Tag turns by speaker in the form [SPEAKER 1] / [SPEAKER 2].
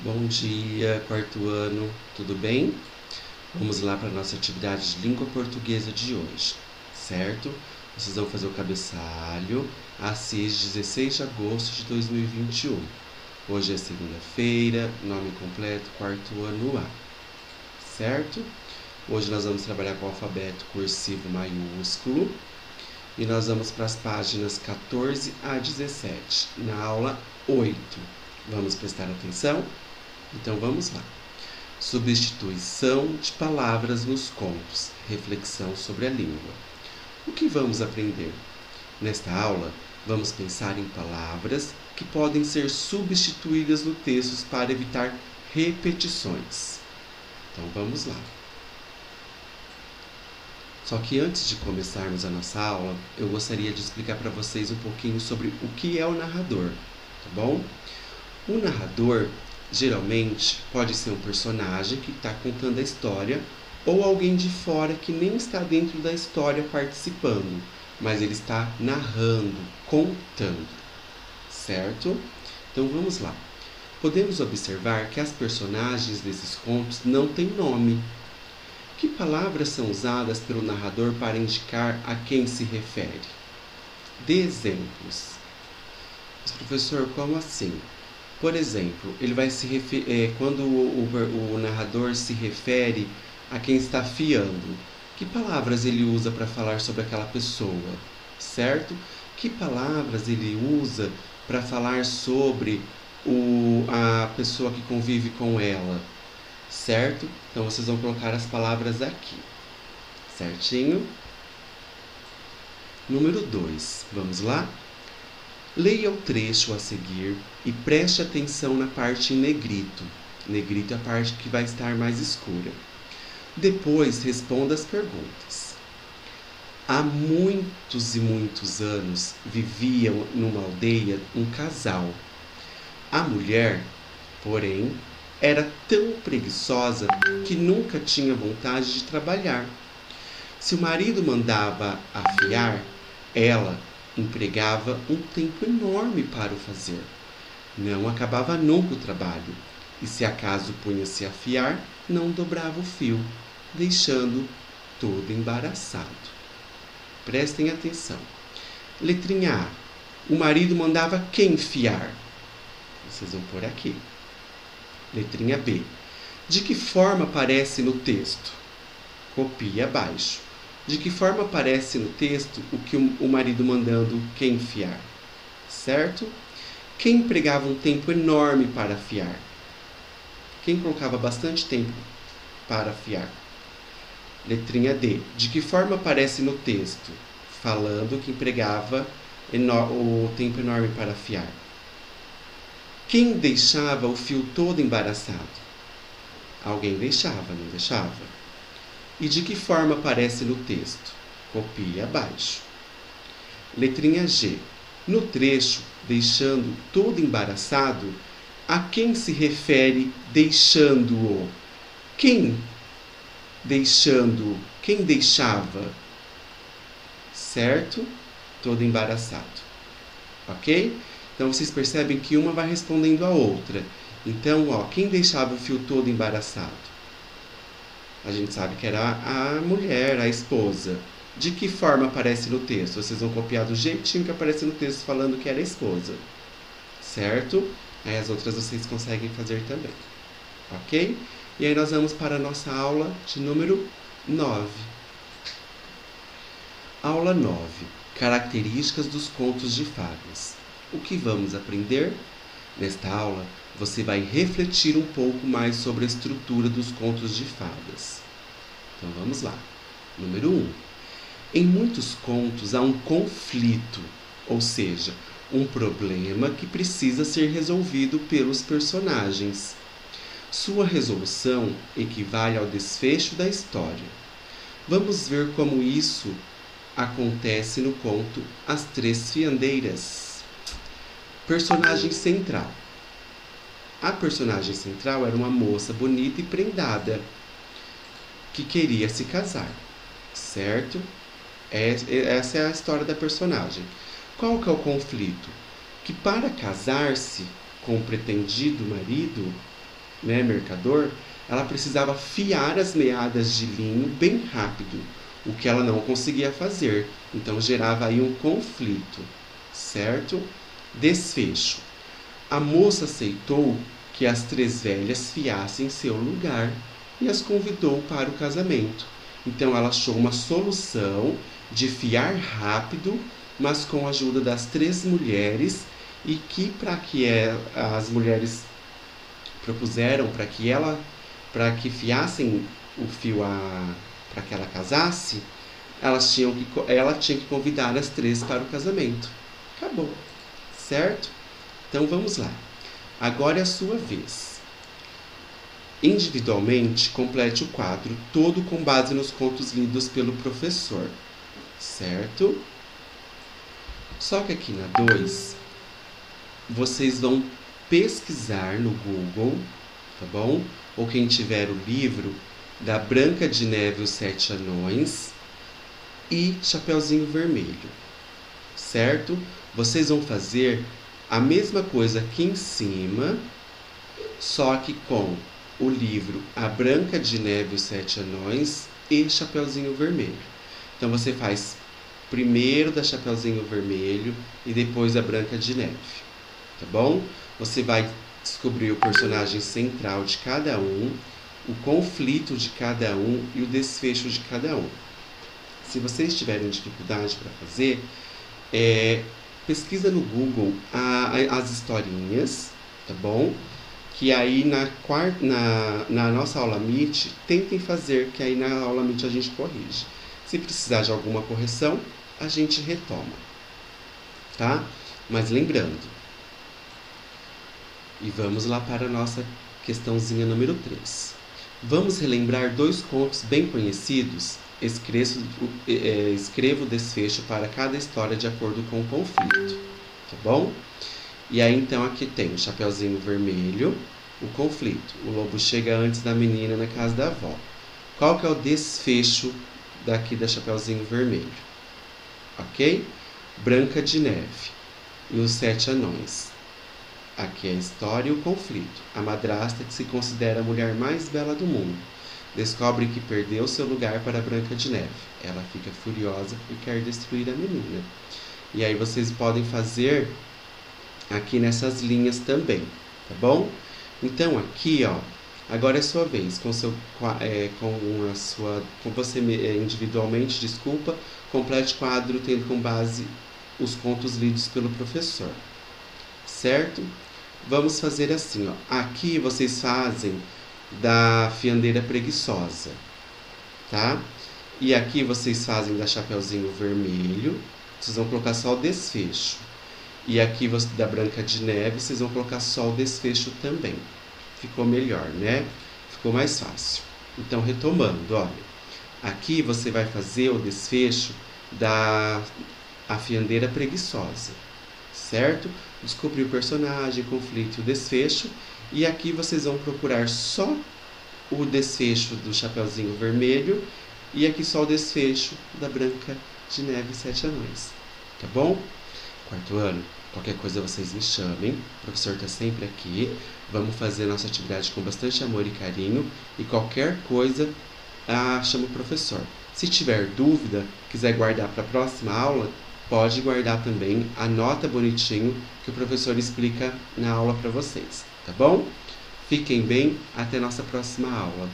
[SPEAKER 1] Bom dia, quarto ano, tudo bem? Vamos lá para a nossa atividade de língua portuguesa de hoje, certo? Vocês vão fazer o cabeçalho, Assis, 16 de agosto de 2021. Hoje é segunda-feira, nome completo, quarto ano A, certo? Hoje nós vamos trabalhar com o alfabeto cursivo maiúsculo e nós vamos para as páginas 14 a 17, na aula 8. Vamos prestar atenção? Então vamos lá. Substituição de palavras nos contos. Reflexão sobre a língua. O que vamos aprender? Nesta aula, vamos pensar em palavras que podem ser substituídas no texto para evitar repetições. Então vamos lá. Só que antes de começarmos a nossa aula, eu gostaria de explicar para vocês um pouquinho sobre o que é o narrador, tá bom? O narrador geralmente pode ser um personagem que está contando a história ou alguém de fora que nem está dentro da história participando, mas ele está narrando, contando, certo? Então vamos lá. Podemos observar que as personagens desses contos não têm nome. Que palavras são usadas pelo narrador para indicar a quem se refere? Dê exemplos. Mas, professor, como assim? Por exemplo, ele vai quando o narrador se refere a quem está fiando, que palavras ele usa para falar sobre aquela pessoa, certo? Que palavras ele usa para falar sobre a pessoa que convive com ela, certo? Então vocês vão colocar as palavras aqui, certinho? Número 2, vamos lá? Leia o trecho a seguir e preste atenção na parte em negrito. Negrito é a parte que vai estar mais escura. Depois, responda as perguntas. Há muitos e muitos anos vivia numa aldeia um casal. A mulher, porém, era tão preguiçosa que nunca tinha vontade de trabalhar. Se o marido mandava afiar, ela empregava um tempo enorme para o fazer. Não acabava nunca o trabalho, e se acaso punha-se a afiar, não dobrava o fio, deixando todo embaraçado. Prestem atenção. Letrinha A. O marido mandava quem fiar? Vocês vão pôr aqui. Letrinha B. De que forma aparece no texto? Copie abaixo. De que forma aparece no texto o que o marido mandando quem fiar? Certo? Quem empregava um tempo enorme para afiar? Quem colocava bastante tempo para afiar? Letrinha D. De que forma aparece no texto? Falando que empregava o tempo enorme para afiar. Quem deixava o fio todo embaraçado? Alguém deixava, não deixava? E de que forma aparece no texto? Copie abaixo. Letrinha G. No trecho, deixando todo embaraçado, a quem se refere deixando-o? Quem deixando? Quem deixava? Certo? Todo embaraçado. Ok? Então vocês percebem que uma vai respondendo a outra. Então, quem deixava o fio todo embaraçado? A gente sabe que era a mulher, a esposa. De que forma aparece no texto? Vocês vão copiar do jeitinho que aparece no texto falando que era a esposa. Certo? Aí as outras vocês conseguem fazer também. Ok? E aí nós vamos para a nossa aula de número 9. Aula 9. Características dos contos de fadas. O que vamos aprender? Nesta aula, você vai refletir um pouco mais sobre a estrutura dos contos de fadas. Então vamos lá. Número 1. Em muitos contos há um conflito, ou seja, um problema que precisa ser resolvido pelos personagens. Sua resolução equivale ao desfecho da história. Vamos ver como isso acontece no conto As Três Fiandeiras. Personagem central. A personagem central era uma moça bonita e prendada que queria se casar, certo? Essa é a história da personagem. Qual que é o conflito? Que para casar-se com o pretendido marido, né, mercador, ela precisava fiar as meadas de linho bem rápido, o que ela não conseguia fazer. Então gerava aí um conflito, certo? Desfecho. A moça aceitou que as três velhas fiassem seu lugar e as convidou para o casamento. Então ela achou uma solução de fiar rápido, mas com a ajuda das três mulheres, e que as mulheres propuseram para que fiassem o fio para que ela casasse, ela tinha que convidar as três para o casamento. Acabou, certo? Então vamos lá. Agora é a sua vez. Individualmente, complete o quadro todo com base nos contos lidos pelo professor, certo? Só que aqui na 2, vocês vão pesquisar no Google, tá bom? Ou quem tiver o livro da Branca de Neve e os Sete Anões e Chapeuzinho Vermelho, certo? Vocês vão fazer a mesma coisa aqui em cima, só que com o livro A Branca de Neve e os Sete Anões e Chapeuzinho Vermelho. Então você faz primeiro da Chapeuzinho Vermelho e depois a Branca de Neve, tá bom? Você vai descobrir o personagem central de cada um, o conflito de cada um e o desfecho de cada um. Se vocês tiverem dificuldade para fazer, pesquisa no Google as historinhas, tá bom? Que aí na nossa aula Meet, tentem fazer, que aí na aula Meet a gente corrige. Se precisar de alguma correção, a gente retoma, tá? Mas lembrando, e vamos lá para a nossa questãozinha número 3. Vamos relembrar dois contos bem conhecidos. Escreva o desfecho para cada história de acordo com o conflito, tá bom? E aí então aqui tem o Chapeuzinho Vermelho, o conflito. O lobo chega antes da menina na casa da avó. Qual que é o desfecho daqui da Chapeuzinho Vermelho? Ok? Branca de Neve e os Sete Anões. Aqui é a história e o conflito. A madrasta, que se considera a mulher mais bela do mundo, descobre que perdeu seu lugar para a Branca de Neve. Ela fica furiosa e quer destruir a menina. E aí vocês podem fazer aqui nessas linhas também, tá bom? Então aqui, ó, agora é sua vez, com você individualmente, desculpa, complete quadro tendo como base os contos lidos pelo professor, certo? Vamos fazer assim, ó. Aqui vocês fazem da fiandeira preguiçosa, tá? E aqui vocês fazem da Chapeuzinho Vermelho, vocês vão colocar só o desfecho. E aqui da Branca de Neve, vocês vão colocar só o desfecho também. Ficou melhor, né? Ficou mais fácil. Então, retomando, olha. Aqui você vai fazer o desfecho da fiandeira preguiçosa, certo? Descobrir o personagem, conflito e o desfecho. E aqui vocês vão procurar só o desfecho do Chapeuzinho Vermelho e aqui só o desfecho da Branca de Neve e Sete Anões. Tá bom? Quarto ano, qualquer coisa vocês me chamem. O professor está sempre aqui. Vamos fazer nossa atividade com bastante amor e carinho. E qualquer coisa, chama o professor. Se tiver dúvida, quiser guardar para a próxima aula, pode guardar também, anota bonitinho que o professor explica na aula para vocês, tá bom? Fiquem bem, até nossa próxima aula.